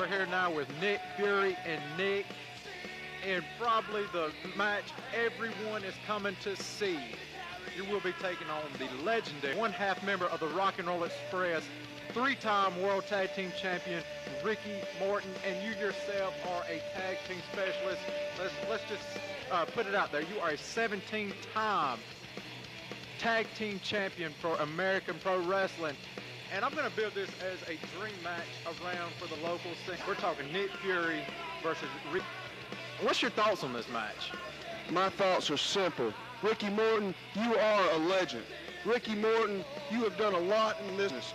We're here now with Nick Fury and Nick, and probably the match everyone is coming to see. You will be taking on the legendary one-half member of the Rock and Roll Express, three-time World Tag Team Champion, Ricky Morton, and you yourself are a tag team specialist. Let's just put it out there. You are a 17-time tag team champion for American Pro Wrestling. And I'm going to build this as a dream match around for the local scene. We're talking Nick Fury versus Rick. What's your thoughts on this match? My thoughts are simple. Ricky Morton, you are a legend. Ricky Morton, you have done a lot in business.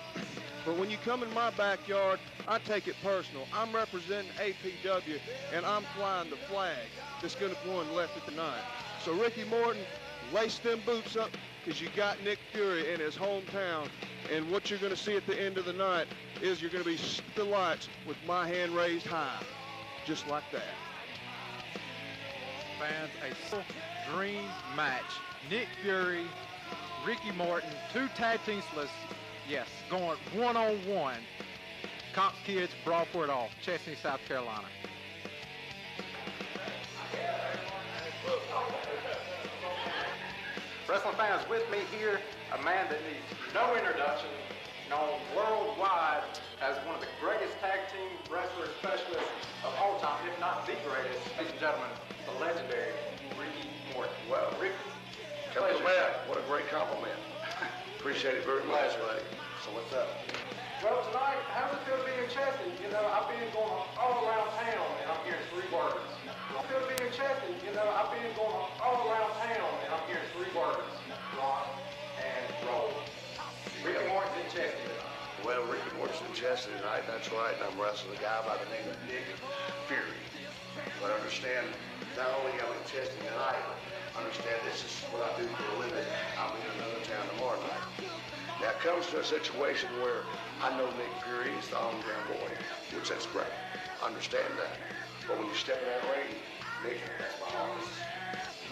But when you come in my backyard, I take it personal. I'm representing APW, and I'm flying the flag that's going to go on left at the night. So Ricky Morton, lace them boots up, because you got Nick Fury in his hometown. And what you're going to see at the end of the night is you're going to be the lights with my hand raised high, just like that. Fans, a full dream match. Nick Fury, Ricky Morton, two tag team specialists, yes, going one-on-one. Cops Kids, Brawl for It All, Chesnee, South Carolina. Wrestling fans, with me here, a man that needs no introduction, known worldwide as one of the greatest tag team wrestler specialists of all time, if not the greatest. Ladies and gentlemen, the legendary Ricky Morton. Well, Ricky, hello, man. What a great compliment. Appreciate it very much, buddy. So what's up? Well, tonight, how's it feel to be in Chesnee? You know, I've been going all around town, and I'm hearing three words. How's it feel to be in Chesnee? You know, I've been going all around town, and I'm hearing three words. Rock and roll. Ricky Morton's in Chesnee tonight. Well, Ricky Morton's in Chesnee tonight, that's right, and I'm wrestling a guy by the name of Nick Fury. But understand, not only am I in Chesnee tonight, understand this is what I do for a living. I'll be in another town tomorrow night. Now it comes to a situation where I know Nick Fury is the hometown boy, which that's great. Understand that. But when you step in that ring, Nick, that's my office.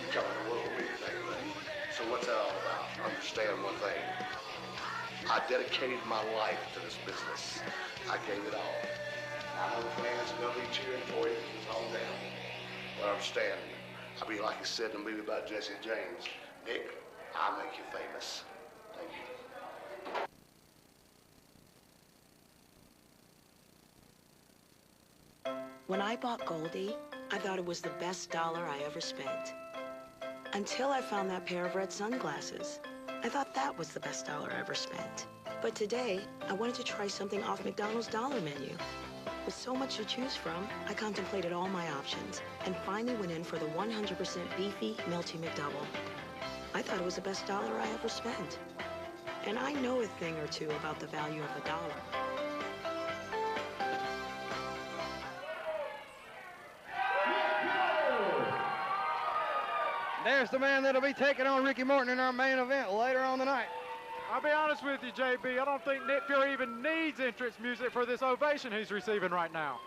You come to work with me today, buddy. So what's that all about? Understand one thing. I dedicated my life to this business. I gave it all. I know the fans are gonna be cheering for you because it's hometown. But understand, I'll be like I said in the movie about Jesse James. Nick, I'll make you famous. Thank you. When I bought Goldie, I thought it was the best dollar I ever spent. Until I found that pair of red sunglasses. I thought that was the best dollar I ever spent. But today, I wanted to try something off McDonald's dollar menu. With so much to choose from, I contemplated all my options and finally went in for the 100% beefy Melty McDouble. I thought it was the best dollar I ever spent. And I know a thing or two about the value of a dollar. There's the man that'll be taking on Ricky Morton in our main event later on tonight. I'll be honest with you, JB, I don't think Nick Fury even needs entrance music for this ovation he's receiving right now.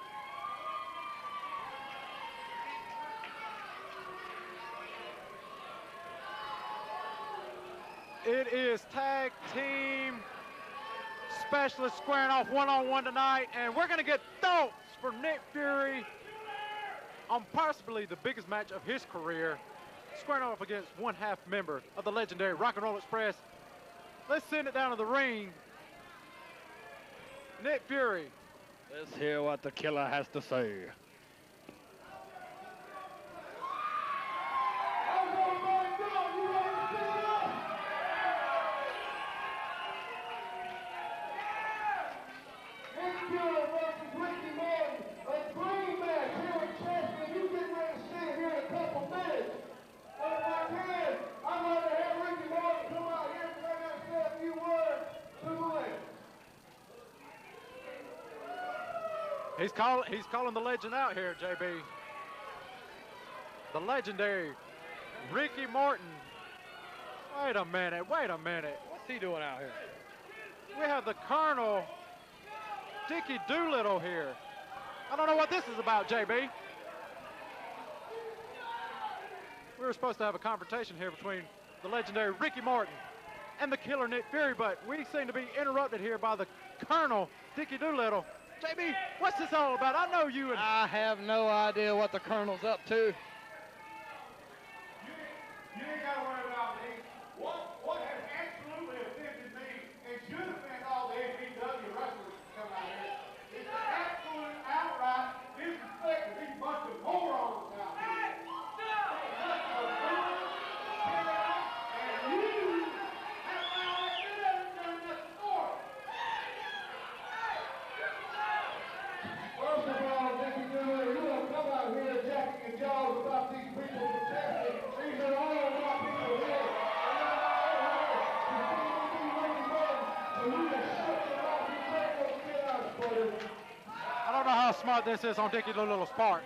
It is tag team specialists squaring off one-on-one tonight, and we're going to get thoughts for Nick Fury on possibly the biggest match of his career, squaring off against one-half member of the legendary Rock and Roll Express. Let's send it down to the ring. Nick Fury. Let's hear what the killer has to say. He's calling the legend out here, JB. The legendary Ricky Morton. Wait a minute. What's he doing out here? We have the Colonel, Dickie Doolittle here. I don't know what this is about, JB. We were supposed to have a confrontation here between the legendary Ricky Morton and the killer Nick Fury, but we seem to be interrupted here by the Colonel, Dickie Doolittle. JB, what's this all about? I know you and... I have no idea what the Colonel's up to. You ain't got to worry about me. What has absolutely offended me and should offend all the APW wrestlers that come out here is the absolute outright disrespect of these bunch of morons out here. And you have allowed that to do nothing for it. First of all, Dickie Dillon, you don't come out here jacking your jaws about these people from Chesnee. These are all of my people here. I don't know how smart this is on Dickie Little's part.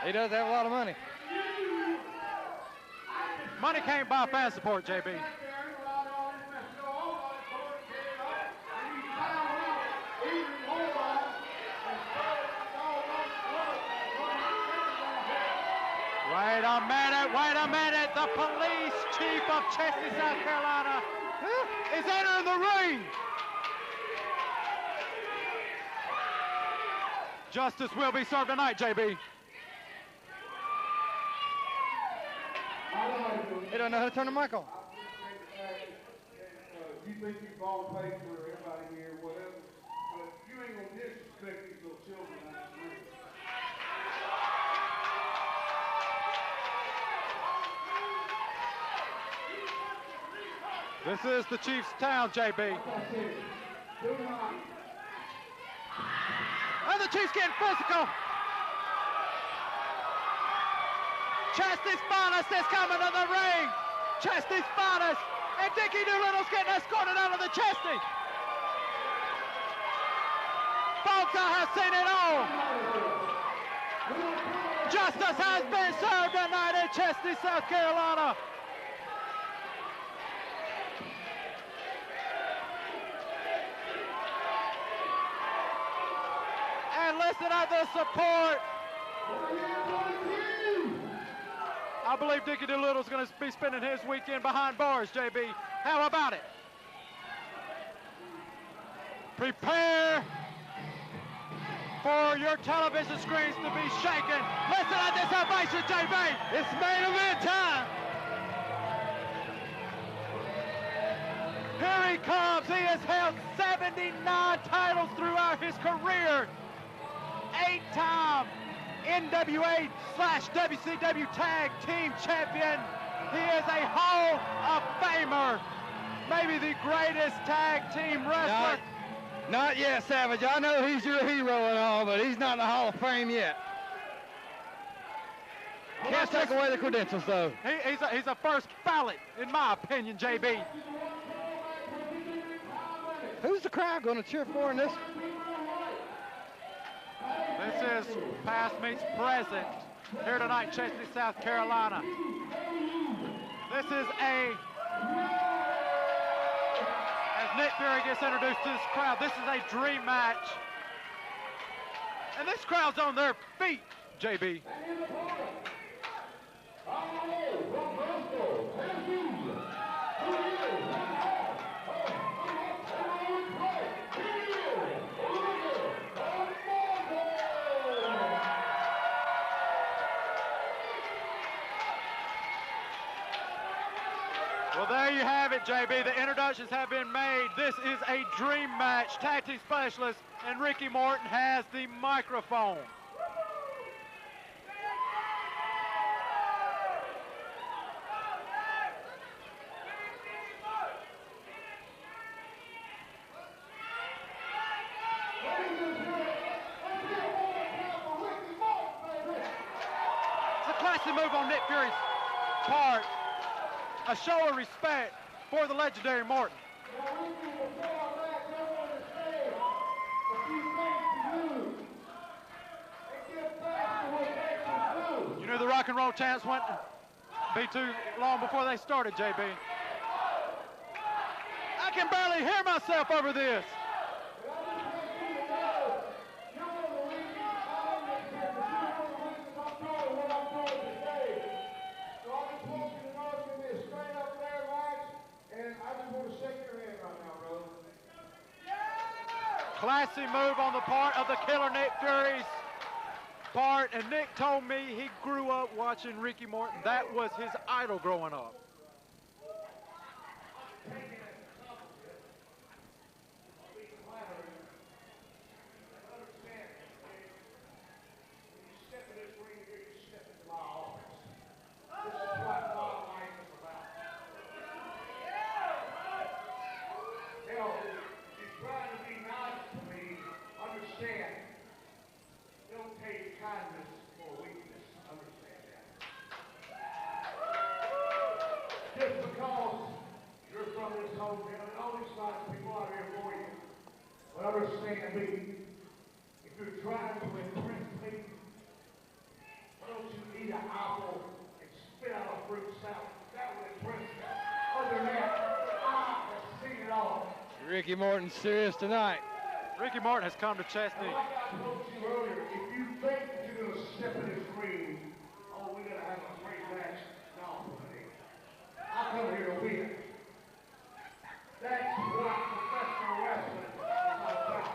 He does have a lot of money. Money can't buy fan support, JB. Wait a minute. The police chief of Chesnee, South Carolina is entering the ring. Justice will be served tonight, JB. He don't know how to turn the mic on. You think you've all paid for everybody here, whatever, but you ain't gonna disrespect these little children out there. This is the Chief's town, JB. And the Chief's getting physical. Chesenee's finest is coming to the ring. Chesenee's finest. And Dickie Doolittle's getting escorted out of the Chesnee. Folks, I have seen it all. Justice has been served tonight in Chesnee, South Carolina. And listen to the support. I believe Dickie Doolittle's going to be spending his weekend behind bars, JB. How about it? Prepare for your television screens to be shaken. Listen to this ovation, JB. It's main event time. Here he comes. He has held 79 titles throughout his career. 8-time NWA/WCW Tag Team Champion. He is a Hall of Famer. Maybe the greatest tag team wrestler. Not yet, Savage. I know he's your hero and all, but he's not in the Hall of Fame yet. Can't take away the credentials, though. He's a first ballot, in my opinion, JB. Who's the crowd going to cheer for in this? This is past meets present here tonight in Chesnee, South Carolina. This is as Nick Fury gets introduced to this crowd, this is a dream match. And this crowd's on their feet, JB. Well, there you have it, JB. The introductions have been made. This is a dream match. Tag team specialist, and Ricky Morton has the microphone. It's a classy move on Nick Fury's part. A show of respect for the legendary Morton. You knew the rock and roll chants wouldn't be too long before they started, JB. I can barely hear myself over this. Classy move on the part of the killer Nick Fury's part, and Nick told me he grew up watching Ricky Morton. That was his idol growing up. Understand me. If you're trying to impress me, why don't you eat an apple and spit out a fruit salad? That would impress me. Other than that, I have seen it all. Ricky Morton's serious tonight. Ricky Morton has come to Chesnee. Like I told you earlier, if you think that you're going to step in this ring, oh, we're going to have a great match. No, buddy. I come here to win. That's what professional wrestling is all about.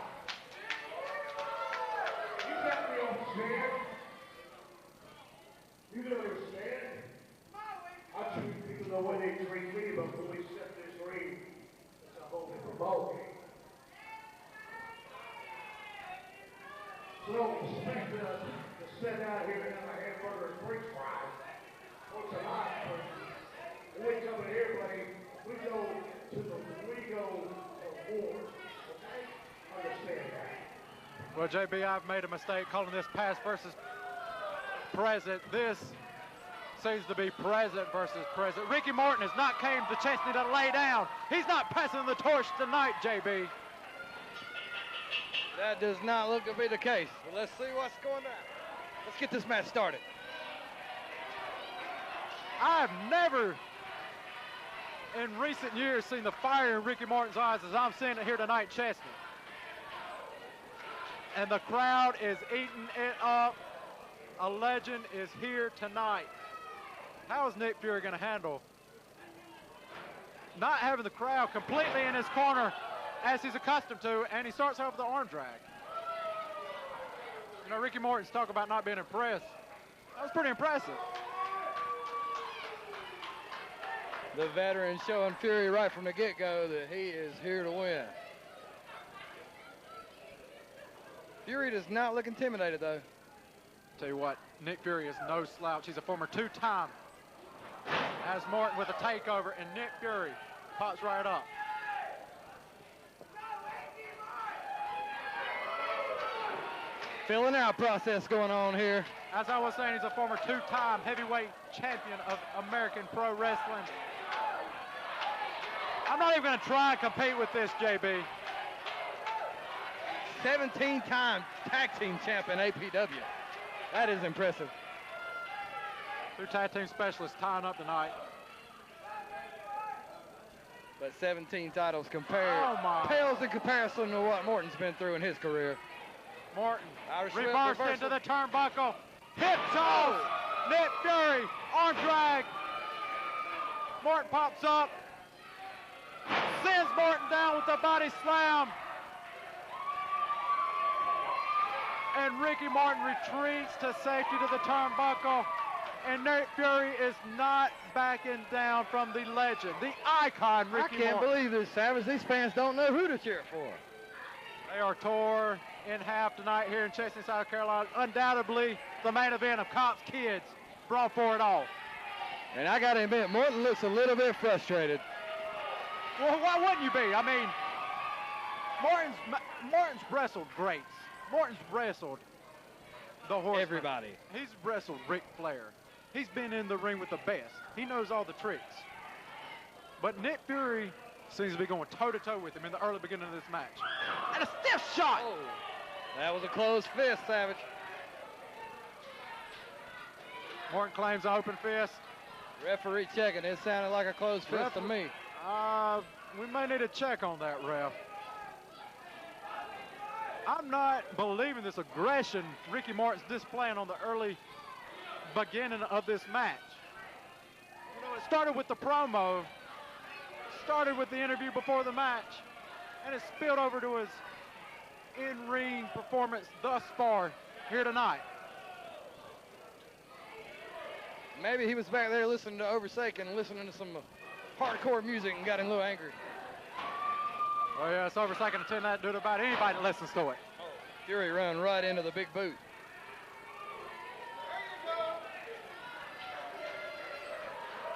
You got me understand. You don't understand. I treat people the way they treat me, but when we step in this ring, it's a whole different ballgame. So don't expect us to sit out here and have a hamburger and french fries once a night. When we come in here, buddy, we go to war. Okay? Understand that. Well, JB, I've made a mistake calling this past versus present. This seems to be present versus present. Ricky Morton has not came to Chesnee to lay down. He's not passing the torch tonight, JB. That does not look to be the case. But let's see what's going on. Let's get this match started. I've never in recent years seen the fire in Ricky Morton's eyes as I'm seeing it here tonight, Chesnee. And the crowd is eating it up. A legend is here tonight. How is Nick Fury going to handle not having the crowd completely in his corner as he's accustomed to, and he starts off with the arm drag? You know, Ricky Morton's talk about not being impressed. That was pretty impressive. The veteran showing Fury right from the get-go that he is here to win. Fury does not look intimidated, though. Tell you what, Nick Fury is no slouch. He's a former two-time. As Morton with a takeover, and Nick Fury pops right up. Filling out process going on here. As I was saying, he's a former two-time heavyweight champion of American Pro Wrestling. I'm not even going to try and compete with this, JB. 17-time tag team champion APW. That is impressive. Two tag team specialists tying up tonight. But 17 titles pales in comparison to what Morton's been through in his career. Morton Irish reversed reversal into the turnbuckle. Hip toss. Nick Fury, arm drag. Morton pops up. Sends Morton down with the body slam. And Ricky Morton retreats to safety to the turnbuckle. And Nick Fury is not backing down from the legend, the icon, Ricky Morton. I can't believe this, Savage. These fans don't know who to cheer for. They are tore in half tonight here in Chesnee, South Carolina. Undoubtedly, the main event of Cops Kids brought for it all. And I got to admit, Morton looks a little bit frustrated. Well, why wouldn't you be? I mean, Morton's wrestled greats. Morton's wrestled the Horseman. Everybody. He's wrestled Ric Flair. He's been in the ring with the best. He knows all the tricks. But Nick Fury seems to be going toe-to-toe with him in the early beginning of this match. And a stiff shot! Oh, that was a closed fist, Savage. Morton claims an open fist. Referee checking. It sounded like a closed fist to me. We may need a check on that, ref. I'm not believing this aggression Ricky Morton's displaying on the early beginning of this match. You know, it started with the promo, started with the interview before the match, and it spilled over to his in-ring performance thus far here tonight. Maybe he was back there listening to Oversaken, listening to some hardcore music and got a little angry. Oh yeah, it's Oversaken to tend that to about anybody that listens to it. Oh, Fury run right into the big boot.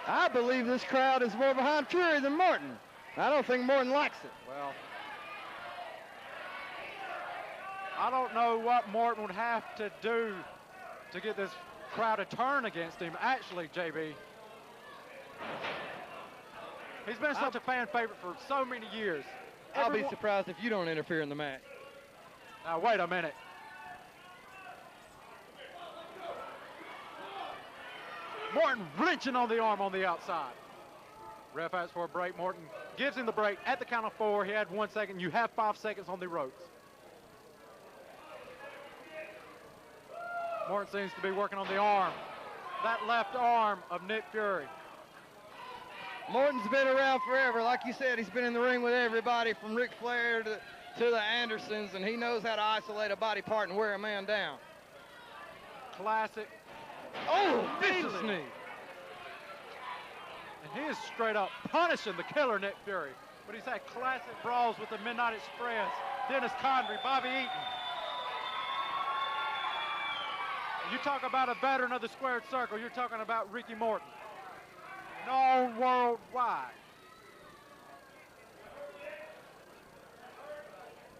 I believe this crowd is more behind Fury than Morton. I don't think Morton likes it. Well, I don't know what Morton would have to do to get this crowd to turn against him. Actually, JB, he's been such a fan favorite for so many years. I'll be surprised if you don't interfere in the match. Now, wait a minute. Morton wrenching on the arm on the outside. Ref asks for a break. Morton gives him the break at the count of 4. He had 1 second. You have 5 seconds on the ropes. Morton seems to be working on the arm. That left arm of Nick Fury. Morton's been around forever. Like you said, he's been in the ring with everybody from Ric Flair to the Andersons, and he knows how to isolate a body part and wear a man down. Classic. Oh, vicious knee. And he is straight up punishing the killer, Nick Fury. But he's had classic brawls with the Midnight Express, Dennis Condrey, Bobby Eaton. You talk about a veteran of the squared circle, you're talking about Ricky Morton. Known worldwide.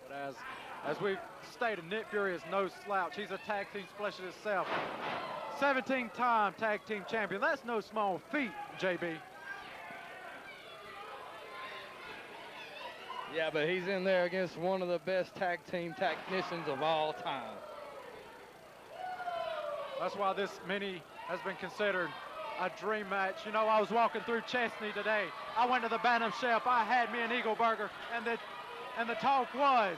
But as we've stated, Nick Fury is no slouch. He's a tag team specialist himself. 17-time tag team champion. That's no small feat, JB. Yeah, but he's in there against one of the best tag team technicians of all time. That's why this mini has been considered a dream match. You know, I was walking through Chesnee today. I went to the Bantam Chef. I had me an Eagle Burger, and the talk was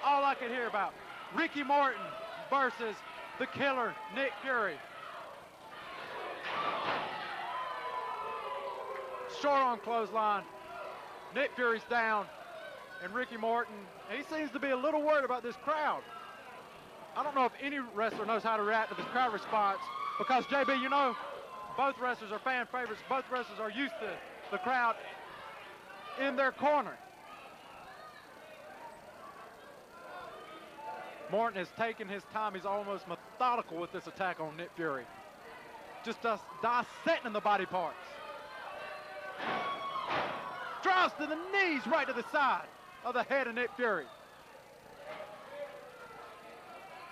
all I could hear about Ricky Morton versus the killer Nick Fury. Short on clothesline. Nick Fury's down, and Ricky Morton, he seems to be a little worried about this crowd. I don't know if any wrestler knows how to react to this crowd response, because JB, you know, both wrestlers are fan favorites. Both wrestlers are used to the crowd in their corner. Morton has taken his time. He's almost methodical with this attack on Nick Fury. Just dissecting the body parts. Drives to the knees right to the side of the head of Nick Fury.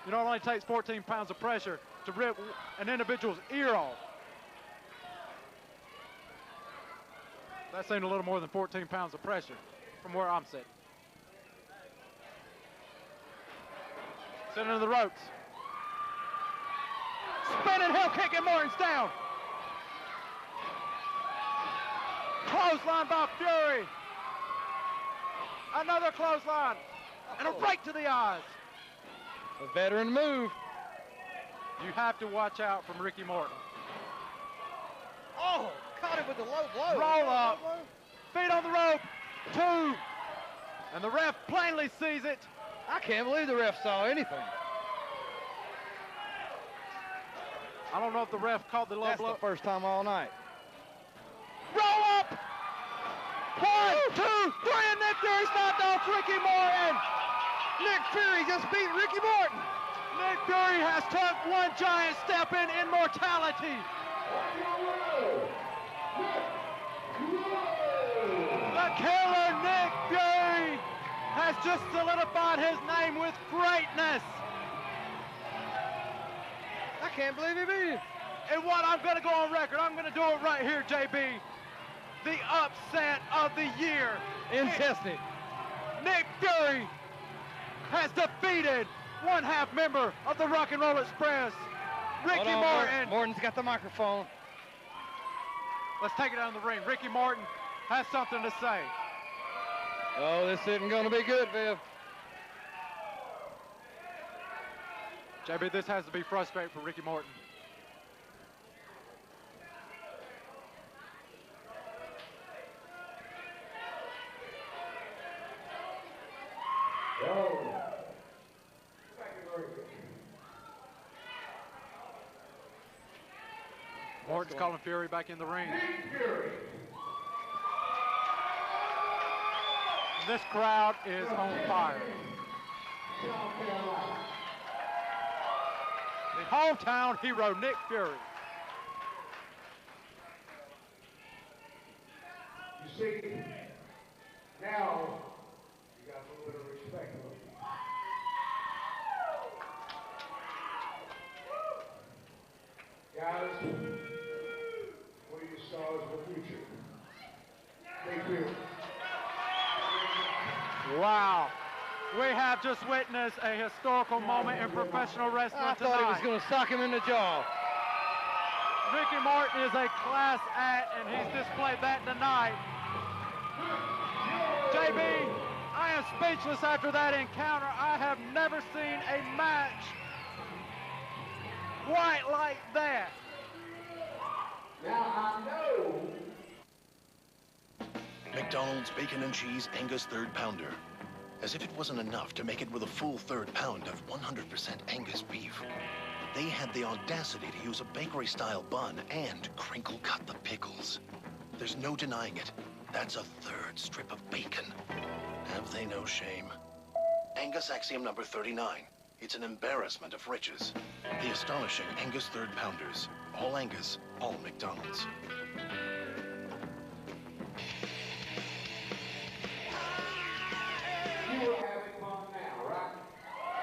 You know, it only takes 14 pounds of pressure to rip an individual's ear off. That seemed a little more than 14 pounds of pressure from where I'm sitting. Sitting in the ropes. Spinning heel kick, and Morton's down. Clothesline by Fury. Another clothesline. And a right to the eyes. A veteran move. You have to watch out from Ricky Morton. Oh, caught him with the low blow. Roll up. Feet on the rope. 2. And the ref plainly sees it. I can't believe the ref saw anything. I don't know if the ref caught the low That's blow. the first time all night. Roll up. 1, 2, 3, and Nick Fury stopped off Ricky Morton. Nick Fury just beat Ricky Morton. Nick Fury has took one giant step in immortality. The killer Nick Fury has just solidified his name with greatness. I can't believe he beat him. And what I'm going to go on record, I'm going to do it right here, JB. The upset of the year In Chesnee. Nick Fury has defeated one-half member of the Rock and Roll Express, Ricky Morton. Morton's got the microphone. Let's take it down the ring. Ricky Morton has something to say. Oh, this isn't going to be good, Viv. JB, this has to be frustrating for Ricky Morton. Morton's calling Fury back in the ring. This crowd is on fire. The hometown hero, Nick Fury. You see, now you got a little bit of respect for me. Guys, what are your stars of the future? Nick Fury. Wow. We have just witnessed a historical moment in professional wrestling I thought he was going to sock him in the jaw. Ricky Morton is a class act, and he's displayed that tonight. JB, I am speechless after that encounter. I have never seen a match quite like that. Now I know. McDonald's Bacon and Cheese Angus Third Pounder. As if it wasn't enough to make it with a full third pound of 100% Angus beef, they had the audacity to use a bakery-style bun and crinkle-cut the pickles. There's no denying it. That's a third strip of bacon. Have they no shame? Angus Axiom number 39. It's an embarrassment of riches. The astonishing Angus Third Pounders. All Angus, all McDonald's.